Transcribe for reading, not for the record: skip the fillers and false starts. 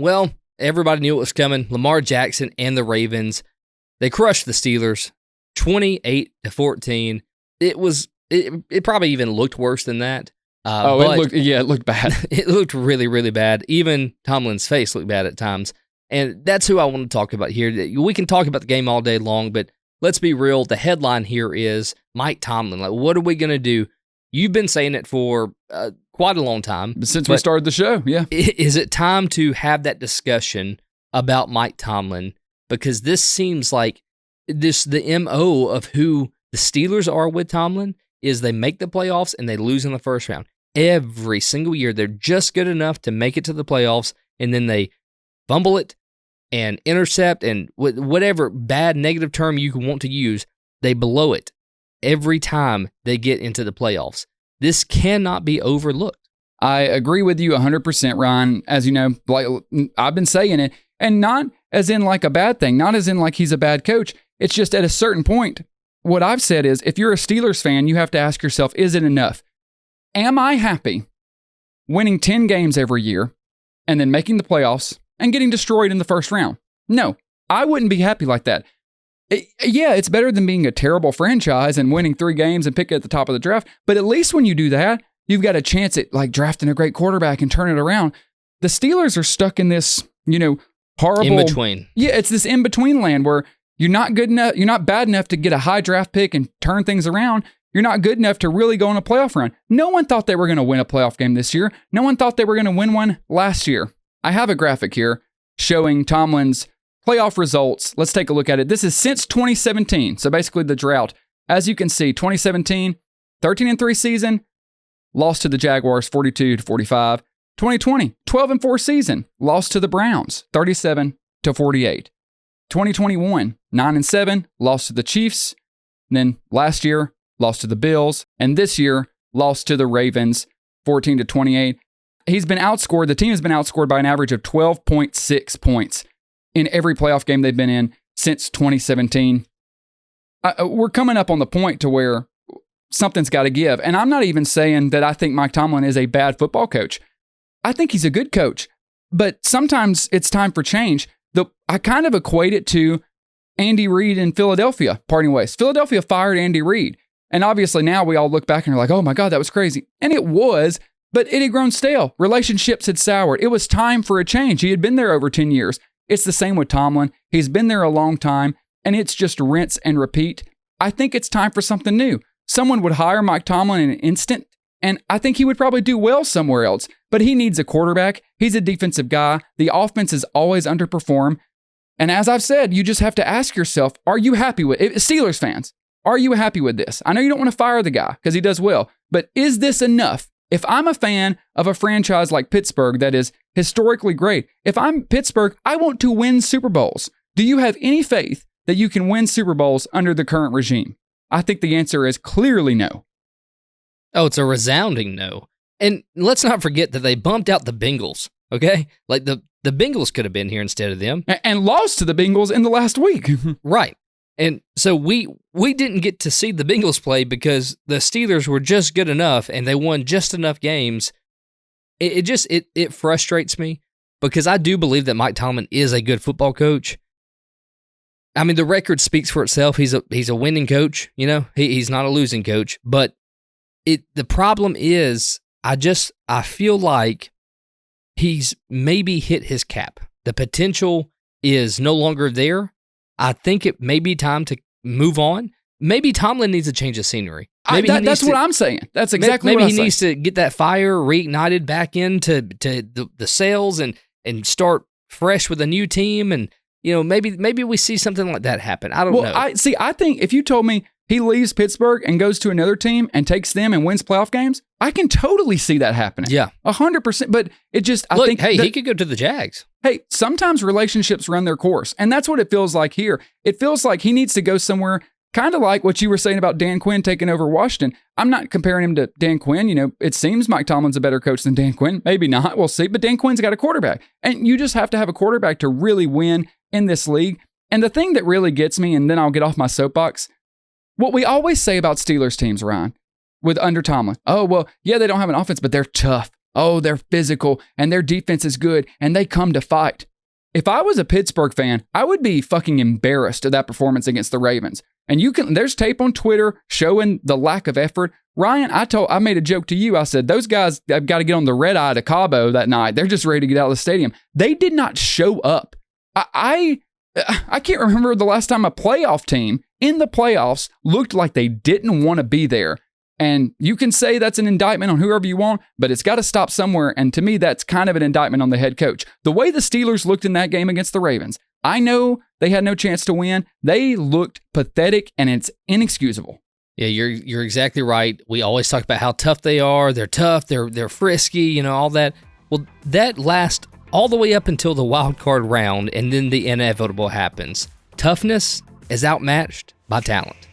Well, everybody knew it was coming. Lamar Jackson and the Ravens, they crushed the Steelers 28-14. It probably even looked worse than that. It looked bad. It looked really, really bad. Even Tomlin's face looked bad at times. And that's who I want to talk about here. We can talk about the game all day long, but let's be real. The headline here is Mike Tomlin. Like, what are we going to do? You've been saying it for quite a long time. Since we started the show, yeah. Is it time to have that discussion about Mike Tomlin? Because this seems like the MO of who the Steelers are with Tomlin is they make the playoffs and they lose in the first round. Every single year, they're just good enough to make it to the playoffs, and then they fumble it and intercept and whatever bad negative term you want to use, they blow it every time they get into the playoffs. This cannot be overlooked. I agree with you 100%, Ryan. As you know, like I've been saying it, and not as in like a bad thing, not as in like he's a bad coach. It's just at a certain point, what I've said is, if you're a Steelers fan, you have to ask yourself, is it enough? Am I happy winning 10 games every year and then making the playoffs and getting destroyed in the first round? No, I wouldn't be happy like that. It's better than being a terrible franchise and winning 3 games and picking at the top of the draft. But at least when you do that, you've got a chance at like drafting a great quarterback and turn it around. The Steelers are stuck in this, horrible in between. Yeah, it's this in between land where you're not good enough. You're not bad enough to get a high draft pick and turn things around. You're not good enough to really go on a playoff run. No one thought they were going to win a playoff game this year. No one thought they were going to win one last year. I have a graphic here showing Tomlin's playoff results. Let's take a look at it. This is since 2017. So basically the drought. As you can see, 2017, 13-3 season, lost to the Jaguars 42-45. 2020, 12-4 season, lost to the Browns 37-48. 2021, 9-7, lost to the Chiefs. And then last year, lost to the Bills. And this year, lost to the Ravens 14-28. He's been outscored. The team has been outscored by an average of 12.6 points in every playoff game they've been in since 2017. We're coming up on the point to where something's got to give. And I'm not even saying that I think Mike Tomlin is a bad football coach. I think he's a good coach. But sometimes it's time for change. I kind of equate it to Andy Reid in Philadelphia, parting ways. Philadelphia fired Andy Reid. And obviously now we all look back and are like, oh my God, that was crazy. And it was, but it had grown stale. Relationships had soured. It was time for a change. He had been there over 10 years. It's the same with Tomlin. He's been there a long time, and it's just rinse and repeat. I think it's time for something new. Someone would hire Mike Tomlin in an instant, and I think he would probably do well somewhere else. But he needs a quarterback. He's a defensive guy. The offense is always underperformed. And as I've said, you just have to ask yourself, are you happy with it? Steelers fans, are you happy with this? I know you don't want to fire the guy because he does well, but is this enough? If I'm a fan of a franchise like Pittsburgh that is historically great, if I'm Pittsburgh, I want to win Super Bowls. Do you have any faith that you can win Super Bowls under the current regime? I think the answer is clearly no. Oh, it's a resounding no. And let's not forget that they bumped out the Bengals, okay? Like the Bengals could have been here instead of them. And lost to the Bengals in the last week. Right. And so we didn't get to see the Bengals play because the Steelers were just good enough and they won just enough games. It frustrates me because I do believe that Mike Tomlin is a good football coach. I mean, the record speaks for itself. He's a winning coach, he's not a losing coach. But the problem is I feel like he's maybe hit his cap. The potential is no longer there. I think it may be time to move on. Maybe Tomlin needs a change of scenery. That's what I'm saying. That's exactly what I'm saying. Maybe he needs to get that fire reignited back into the sales and start fresh with a new team. And, maybe we see something like that happen. I don't know. I think if you told me he leaves Pittsburgh and goes to another team and takes them and wins playoff games, I can totally see that happening. Yeah. 100%. But it just, he could go to the Jags. Hey, sometimes relationships run their course. And that's what it feels like here. It feels like he needs to go somewhere, kind of like what you were saying about Dan Quinn taking over Washington. I'm not comparing him to Dan Quinn. It seems Mike Tomlin's a better coach than Dan Quinn. Maybe not. We'll see. But Dan Quinn's got a quarterback. And you just have to have a quarterback to really win in this league. And the thing that really gets me, and then I'll get off my soapbox, what we always say about Steelers teams, Ryan, with under Tomlin. Oh, well, yeah, they don't have an offense, but they're tough. oh, they're physical and their defense is good and they come to fight. If I was a Pittsburgh fan, I would be fucking embarrassed of that performance against the Ravens. And there's tape on Twitter showing the lack of effort. Ryan, I made a joke to you. I said, those guys have got to get on the red eye to Cabo that night. They're just ready to get out of the stadium. They did not show up. I can't remember the last time a playoff team in the playoffs looked like they didn't want to be there. And you can say that's an indictment on whoever you want, but it's got to stop somewhere. And to me, that's kind of an indictment on the head coach. The way the Steelers looked in that game against the Ravens, I know they had no chance to win. They looked pathetic, and it's inexcusable. Yeah, you're exactly right. We always talk about how tough they are. They're tough. They're frisky. All that. Well, that lasts all the way up until the wild card round, and then the inevitable happens. Toughness is outmatched by talent.